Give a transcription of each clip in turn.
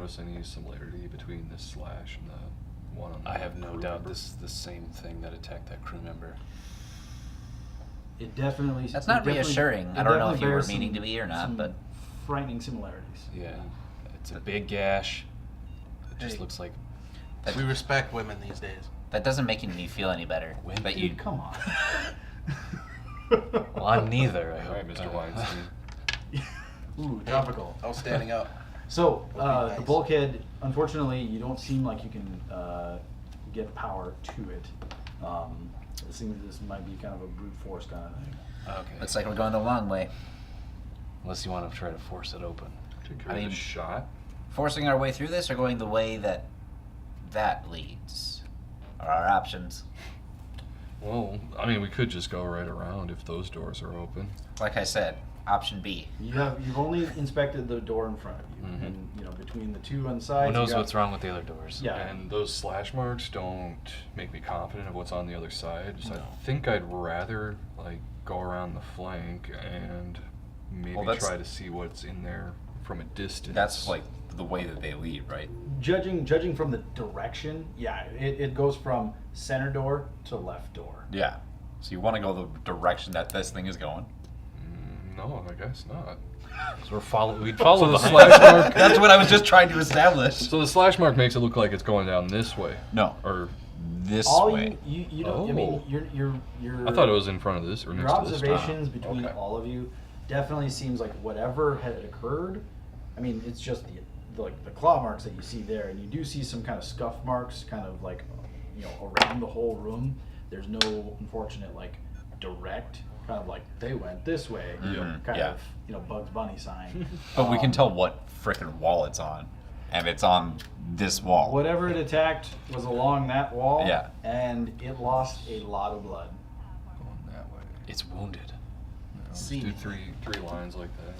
notice any similarity between this slash and the one on the I have no crew doubt member? this is the same thing that attacked that crew member. It definitely. That's not reassuring. I don't know if you were meaning to be or not, but frightening similarities. Yeah, it's a big gash. It just Hey. looks like We respect women these days. that doesn't make me feel any better. That you Dude, come on. well, I'm neither. I All hope, right, Mr. Weinstein. Ooh, topical. I was standing up. So, Would be nice. the bulkhead, unfortunately, you don't seem like you can get power to it. It seems this might be kind of a brute force kind of thing. Okay. looks like we're going the long way. Unless you want to try to force it open. Take I a mean- shot. Forcing our way through this or going the way that leads are our options. Well, I mean, we could just go right around if those doors are open. Like I said, option B. You've only inspected the door in front of you, Mhm. and between the two on the sides. Who knows you got- what's wrong with the other doors? Yeah. And those slash marks don't make me confident of what's on the other side. So No. I think I'd rather go around the flank and maybe Well, that's- try to see what's in there from a distance. That's like the way that they lead, right? Judging from the direction, yeah, it goes from center door to left door. Yeah. So you want to go the direction that this thing is going? No, I guess not. So we'd follow So the behind slash mark. That's what I was just trying to establish. So the slash mark makes it look like it's going down this way. No, Or this All way. you don't. I mean, Oh. you're. I thought it was in front of this or Your next to this. observations between Okay. all of you definitely seems like whatever had occurred. I mean, it's just the claw marks that you see there, and you do see some kind of scuff marks, kind of around the whole room. There's no unfortunate direct kind of they went this way, Mhm. kind Yeah. of Bugs Bunny sign. But we can tell what frickin' wall it's on, and it's on this wall. Whatever it attacked was along that wall, Yeah. and it lost a lot of blood. Going that way. It's wounded. Let's do three lines like that.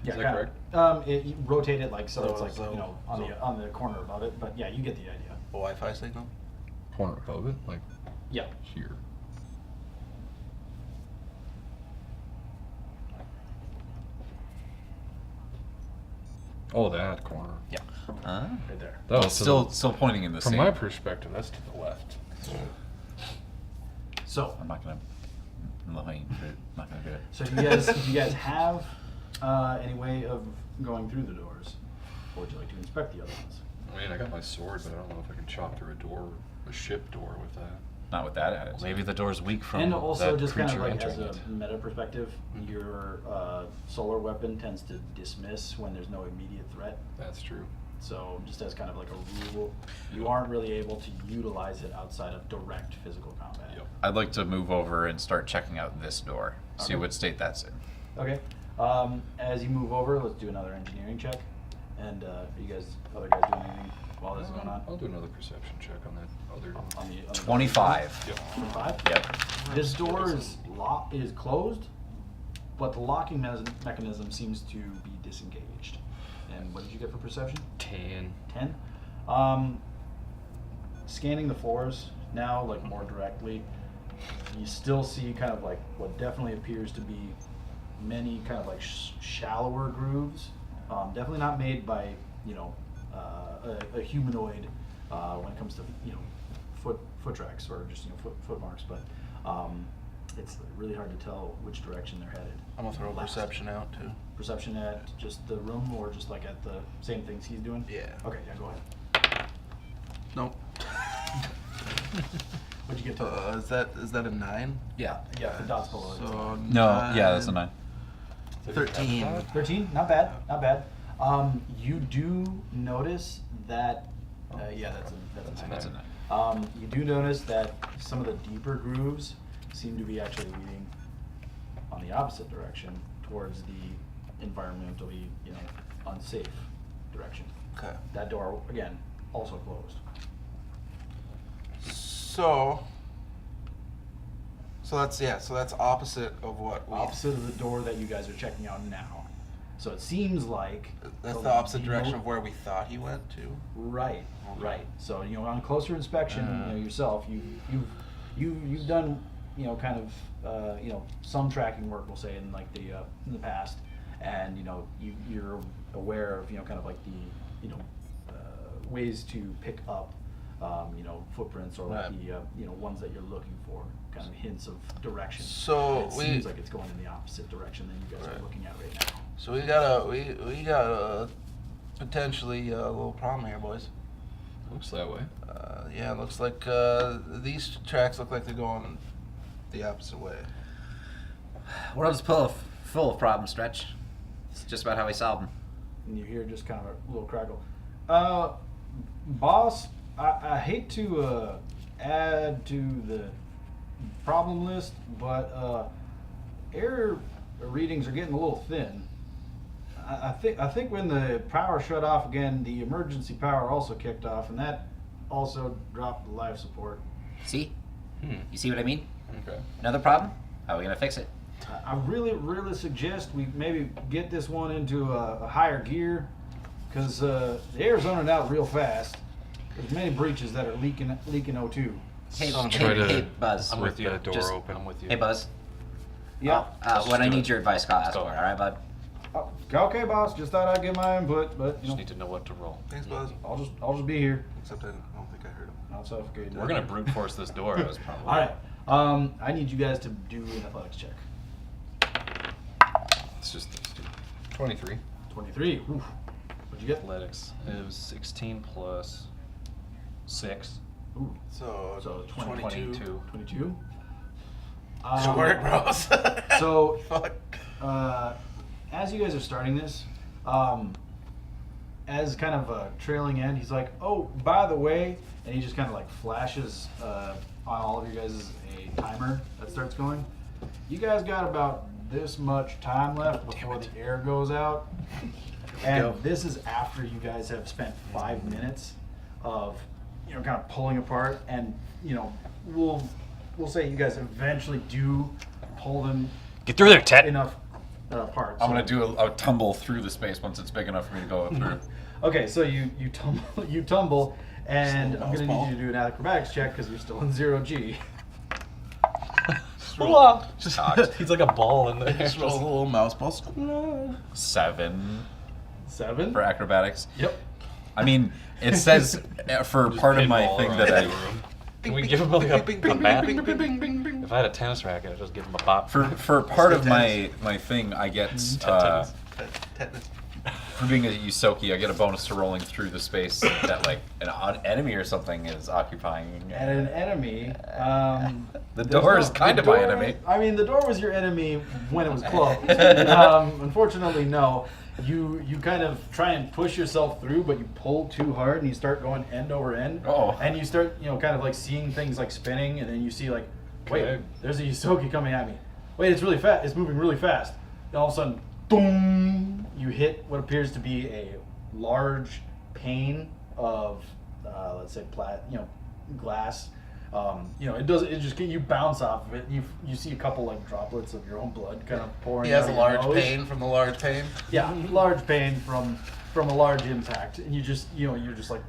Yeah, Is that kinda. correct? You rotate it so it's So- on the corner above it, but yeah, you get the idea. A Wi-Fi signal? Corner above it, like Yeah. here. Oh, that corner. Yeah. Right there. That was Still pointing in the from same. my perspective, that's to the left. So, I'm not gonna. I'm not gonna do it. so do you guys have any way of going through the doors, or would you like to inspect the other ones? I mean, I got my sword, but I don't know if I can chop through a ship door with that. Not with that attitude. Maybe the door's weak from And also, that just kind creature of as entering a it. meta perspective, your solar weapon tends to dismiss when there's no immediate threat. That's true. So, just as kind of like a rule, you aren't really able to utilize it outside of direct physical combat. Yep. I'd like to move over and start checking out this door. See Okay. what state that's in. Okay. As you move over, let's do another engineering check. And are you guys, other guys, doing anything while this is going on? I'll do another perception check on that other. On the 25. Yep. 25? Yep. This door is closed, but the locking mechanism seems to be disengaged. And what did you get for perception? 10. 10. Scanning the floors now, more directly, you still see kind of what definitely appears to be many kind of shallower grooves. Definitely not made by a humanoid when it comes to foot tracks or just foot marks, but it's really hard to tell which direction they're headed. I'm gonna throw Last. perception out too. Perception at just the room or just at the same things he's doing? Yeah. Okay, yeah, go ahead. Nope. What'd you get to? Is that a 9? Yeah. Yeah, the dots below it. So No. Yeah, that's a 9. 13. 13, not bad, not bad. You do notice that, yeah, that's a 9. That's a 9. You do notice that some of the deeper grooves seem to be actually leading on the opposite direction towards the environmentally, unsafe direction. Okay. That door, again, also closed. So that's opposite of what we. Opposite of the door that you guys are checking out now. So it seems like That's the opposite direction of where we thought he went to. Right, right. So on closer inspection, yourself, you've done kind of some tracking work, we'll say in in the past, and you're aware of kind of like the ways to pick up footprints or like Right. the ones that you're looking for, kind of hints of direction. So And it seems like it's going in the opposite direction than you guys Right. are looking at right now. So we got a potentially a little problem here, boys. Looks that way. Yeah, it looks like these tracks look like they're going the opposite way. World's full of problems, Stretch. It's just about how we solve them. And you hear just kind of a little crackle. Boss, I hate to add to the problem list, but air readings are getting a little thin. I think when the power shut off again, the emergency power also kicked off, and that also dropped the life support. See? Hmm. You see what I mean? Okay. Another problem? How are we gonna fix it? I really suggest we maybe get this one into a higher gear, because the air's running out real fast. There's many breaches that are leaking O2. Hey, Try hey, to- hey, Buzz. I'm with you. That door Just- open. I'm with you. Hey, Buzz. Yeah. When I do need it. your advice, I'll ask Go. for it. All right, bud. Oh, okay, boss. Just thought I'd give my input, but Just need to know what to roll. Thanks, Buzz. I'll just be here. Except I don't think I heard him. Not suffocated. We're gonna brute force this door. That was probably. All right. I need you guys to do an athletics check. It's just those two. 23. 23. Oof. What'd you get? Athletics. It was 16 plus 6. Ooh, So, So 22. 22. Good work, bros. So, Fuck. as you guys are starting this, as kind of a trailing end, he's like, "Oh, by the way," and he just kind of like flashes on all of you guys a timer that starts going. You guys got about this much time left before the air goes out, and this is after you guys have spent 5 minutes of kind of pulling apart, and we'll say you guys eventually do pull them Get through there, Ted. enough parts. I'm gonna do a tumble through the space once it's big enough for me to go through. Okay, so you tumble, and Just a I'm gonna mouse need you to do an acrobatics check because you're still in 0G. He's like a ball in there. Just roll a little mouse ball. 7 7. for acrobatics. Yep. I mean, it says for part of my Pinball thing around that the I room. Can we give him like a Bing, bing, bat? bing, bing, bing, bing, bing. If I had a tennis racket, I'd just give him a bop. for part of my thing I get Tetanus. Tetanus. for being a Yusoki, I get a bonus to rolling through the space that like an odd enemy or something is occupying. And an enemy. The there's door is no- kind the of my door- enemy. I mean, the door was your enemy when it was closed. Unfortunately, no. You kind of try and push yourself through, but you pull too hard, and you start going end over end. Oh. And you start, kind of like seeing things like spinning, and then you see like, wait, Okay. there's a Yusoki coming at me. Wait, it's really fast. It's moving really fast. And all of a sudden, boom! You hit what appears to be a large pane of, let's say, glass. It just you bounce off of it. You see a couple like droplets of your own blood kind of pouring. He has out a of your large nose. pain from the large pain. Yeah, large pain from a large impact, and you just you're just like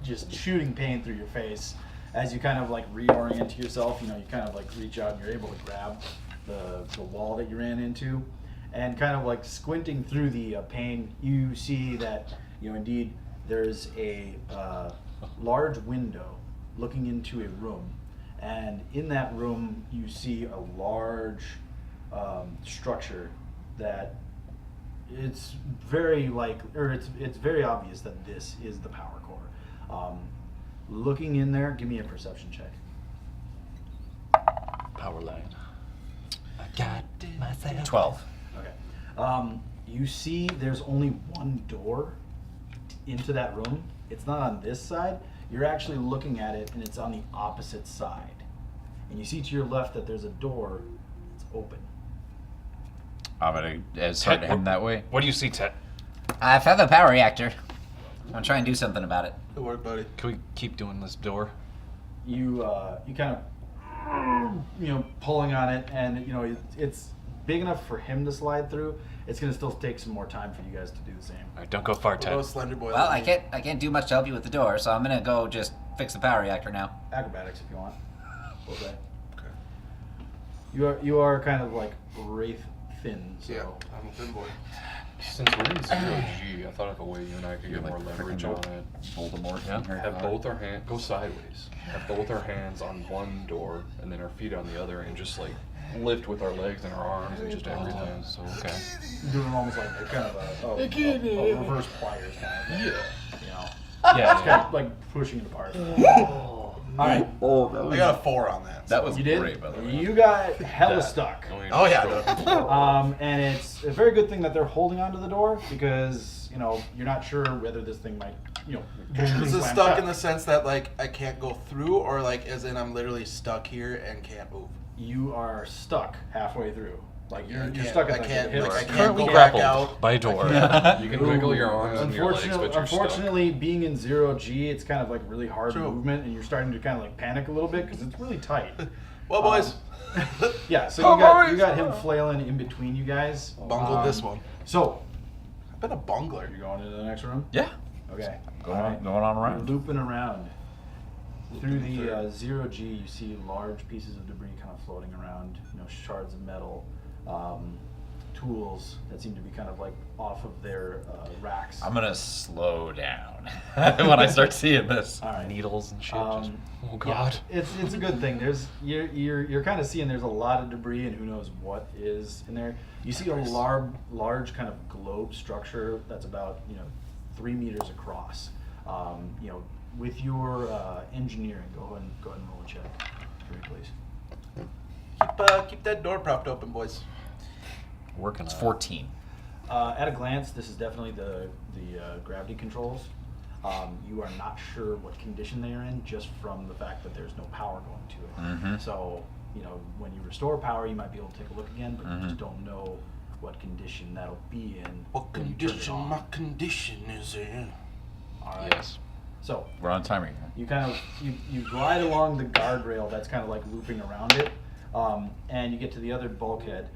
just shooting pain through your face as you kind of like reorient yourself. You kind of like reach out and you're able to grab the wall that you ran into, and kind of like squinting through the pain, you see that indeed there's a large window looking into a room, and in that room you see a large structure that it's very it's very obvious that this is the power core. Looking in there, give me a perception check. Power line. I got myself. 12. Okay. You see there's only one door into that room. It's not on this side. You're actually looking at it, and it's on the opposite side. And you see to your left that there's a door that's open. I'm gonna start heading that way. What do you see, Ted? I found the power reactor. I'm gonna try and do something about it. Good work, buddy. Can we keep doing this door? You kind of pulling on it, and it's big enough for him to slide through. It's gonna still take some more time for you guys to do the same. All right, don't go far, What Ted. about Slender Boy? Well, I can't do much to help you with the door, so I'm gonna go just fix the power reactor now. Acrobatics, if you want. Okay. Okay. You are kind of like wraith thin. So Yeah, I'm a thin boy. Since we're in 0G, I thought of a way you and I could get more leverage on it. Voldemort. Yeah. Have both our hands go sideways. Have both our hands on one door and then our feet on the other, and just like lift with our legs and our arms and just everything. So okay. Doing almost like a kind of a reverse pliers kind of thing. Yeah. You know. Yeah. It's kind of like pushing it apart. All right. I got a 4 on that. That was You did. great, by the way. You got hella stuck. Oh yeah. And it's a very good thing that they're holding onto the door because you're not sure whether this thing might Is it slam stuck shut. in the sense that like I can't go through, or like as in I'm literally stuck here and can't move? You are stuck halfway through. Like you're can't- stuck at I like can't- a hip. like, I You can't go go back back out. by a door. Yeah. You can wiggle your arms and your legs, but you're stuck. Unfortunately, being in 0G, it's kind of like really hard True. movement, and you're starting to kind of like panic a little bit because it's really tight. Well, boys, Yeah, so Oh, you boys. got him flailing in between you guys. bungled this one. So, I've been a bungler. you're going into the next room? Yeah. Okay. Going All on, right. going on You're around. looping around. Through the 0G, you see large pieces of debris kind of floating around, shards of metal, tools that seem to be kind of like off of their racks. I'm gonna slow down when I start seeing this. All right. Needles and shit. Um, oh God. Yeah, it's a good thing. You're kind of seeing there's a lot of debris and who knows what is in there. You see a large kind of globe structure that's about 3 meters across. With your engineering, go ahead and roll a check for me, please. Keep that door propped open, boys. Working It's on 14. At a glance, this is definitely the gravity controls. You are not sure what condition they are in just from the fact that there's no power going to it. Mhm. So, when you restore power, you might be able to take a look again, but you Mhm. just don't know what condition that'll be in. What when you turn it condition on. my condition is in? All it. right. Yes. So We're on timer here. you kind of you glide along the guardrail that's kind of like looping around it, and you get to the other bulkhead.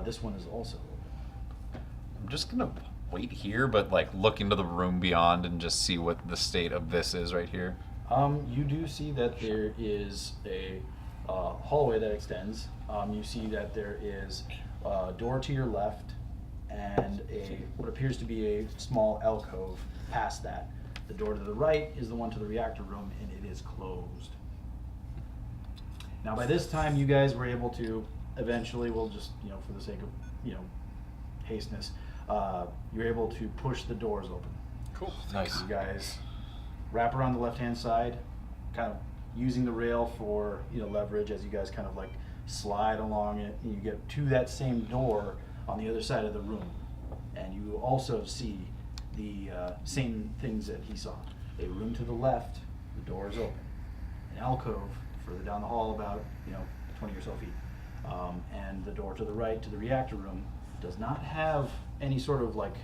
This one is also open. I'm just gonna wait here, but like look into the room beyond and just see what the state of this is right here. You do see that there is a hallway that extends. You see that there is a door to your left and what appears to be a small alcove past that. The door to the right is the one to the reactor room, and it is closed. Now, by this time, you guys were able to eventually, we'll just, for the sake of, hasteness, you're able to push the doors open. Cool. Nice. You guys wrap around the left-hand side, kind of using the rail for leverage as you guys kind of like slide along it, and you get to that same door on the other side of the room, and you also see the same things that he saw. A room to the left, the door is open. An alcove further down the hall, about 20 or so feet, and the door to the right to the reactor room does not have any sort of like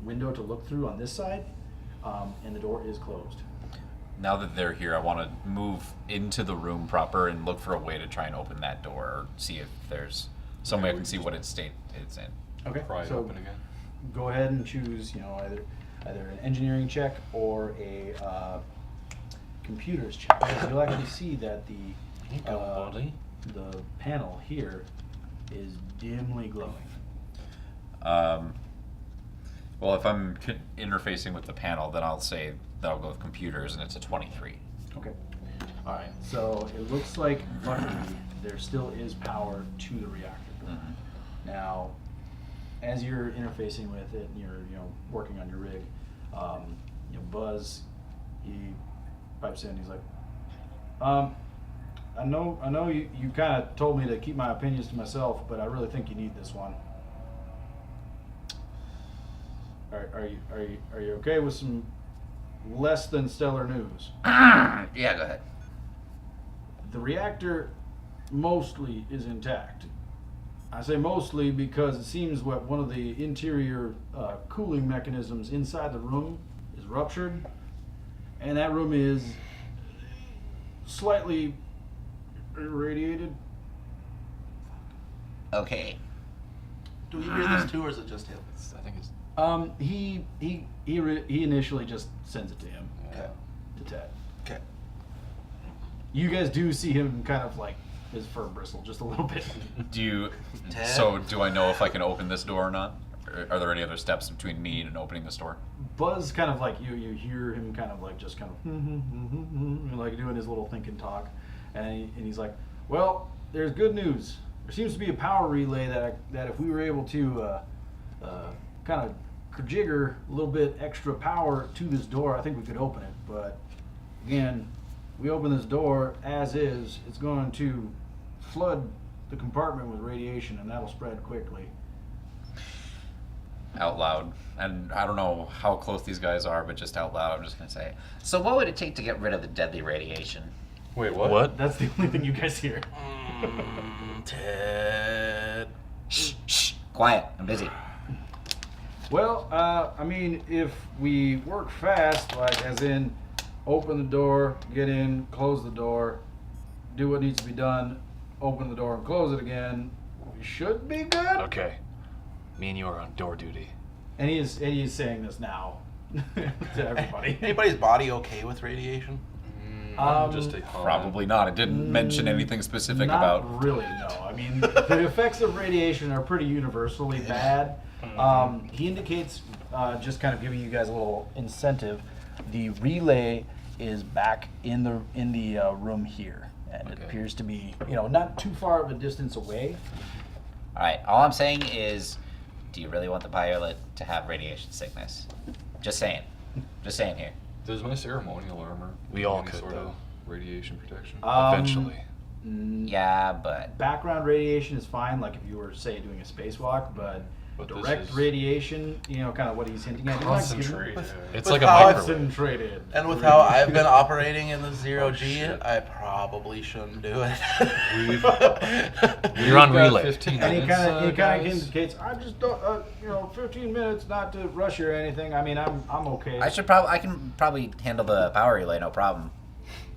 window to look through on this side, and the door is closed. Now that they're here, I want to move into the room proper and look for a way to try and open that door, or see if there's some way I can see what its state it's in. Okay, Pry it so open again. go ahead and choose, either an engineering check or a computers check. You'll actually see that the panel here is dimly glowing. Well, if I'm interfacing with the panel, then I'll say that I'll go with computers, and it's a 23. Okay. All right. So it looks like luckily there still is power to the reactor. Mhm. Now, as you're interfacing with it and you're working on your rig, Buzz, he pipes in. He's like, I know you kind of told me to keep my opinions to myself, but I really think you need this one. Are you okay with some less than stellar news? Yeah, go ahead. The reactor mostly is intact. I say mostly because it seems what one of the interior cooling mechanisms inside the room is ruptured, and that room is slightly irradiated. Okay. Do we hear this too, or is it just him? I think it's. He initially just sends it to him, Okay. to Ted. Okay. You guys do see him kind of like his fur bristle just a little bit. Do you? Ted? So do I know if I can open this door or not? are there any other steps between me and opening this door? Buzz kind of like you hear him kind of like just kind of like doing his little think and talk, and he's like, well, there's good news. There seems to be a power relay that if we were able to kind of jigger a little bit extra power to this door, I think we could open it. But again, we open this door as is, it's going to flood the compartment with radiation, and that'll spread quickly. Out loud, and I don't know how close these guys are, but just out loud, I'm just gonna say, So what would it take to get rid of the deadly radiation? Wait, what? What? That's the only thing you guys hear. Ted. Shh, quiet. I'm busy. Well, I mean, if we work fast, like as in open the door, get in, close the door, do what needs to be done, open the door and close it again, we should be good. Okay. Me and you are on door duty. And he is saying this now to everybody. Anybody's body okay with radiation? I'm just a hum. probably not. It didn't mention anything specific Not about. really, no. I mean, the effects of radiation are pretty universally bad. He indicates, just kind of giving you guys a little incentive, the relay is back in the room here, and it Okay. appears to be not too far of a distance away. All right. All I'm saying is, do you really want the pilot to have radiation sickness? Just saying. Just saying here. Does my ceremonial armor We give all any could, sort though. of radiation protection? Eventually. Yeah, but Background radiation is fine, like if you were, say, doing a spacewalk, but But this direct is radiation, kind of what he's hinting at. he's not giving- concentrated. It's With like a how microwave. Concentrated. And with how I've been operating in the zero G, shit. I probably shouldn't do it. You're on We've got relay. 15 And he minutes, kind of guys. indicates, I just don't, 15 minutes, not to rush you or anything. I mean, I'm okay. I can probably handle the power relay, no problem.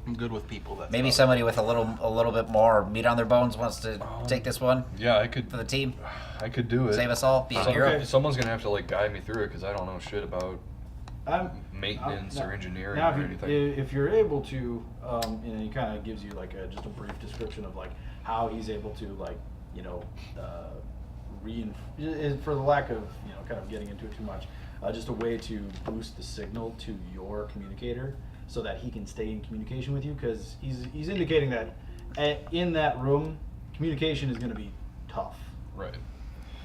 I'm good with people. That's Maybe not- somebody with a little bit more meat on their bones wants to take this one Yeah, I could. for the team, I could do it. save us all, be a hero. Okay. Someone's gonna have to like guide me through it because I don't know shit about I'm, maintenance now- or engineering now, or if, anything. if you're able to, and he kind of gives you like just a brief description of like how he's able to for the lack of kind of getting into it too much, just a way to boost the signal to your communicator so that he can stay in communication with you, because he's indicating that in that room communication is going to be tough, Right.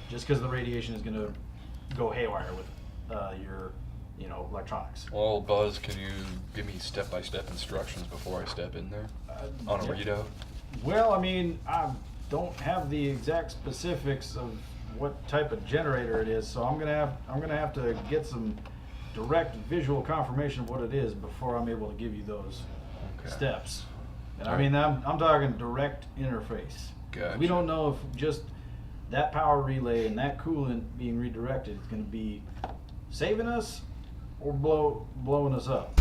just because the radiation is going to go haywire with your electronics. Well, Buzz, can you give me step-by-step instructions before I step in there on a Yeah. readout? Well, I mean, I don't have the exact specifics of what type of generator it is, so I'm gonna have to get some direct visual confirmation of what it is before I'm able to give you those Okay. steps. And I mean, I'm talking direct interface. Gotcha. We don't know if just that power relay and that coolant being redirected is going to be saving us or blowing us up.